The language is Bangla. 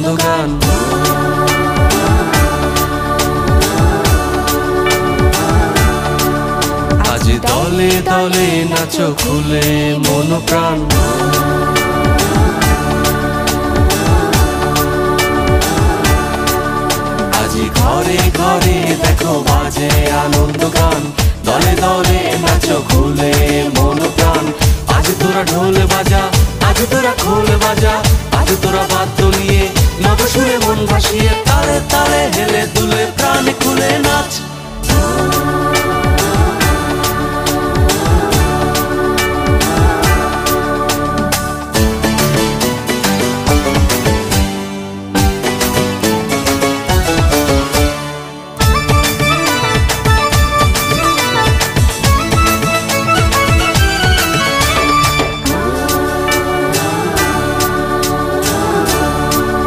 গান আজ দলে দলে নাচো খুলে মন প্রাণ আজ ঘরে ঘরে দেখো বাজে আনন্দ গান দলে দলে নাচো খুলে মন প্রাণ আজ তোরা ঢোল বাজা আজ তোরা খোল বাজা আজ তোরা বাদ্য নিয়ে নব সুরে মন ভাসিয়ে তালে তালে হেলে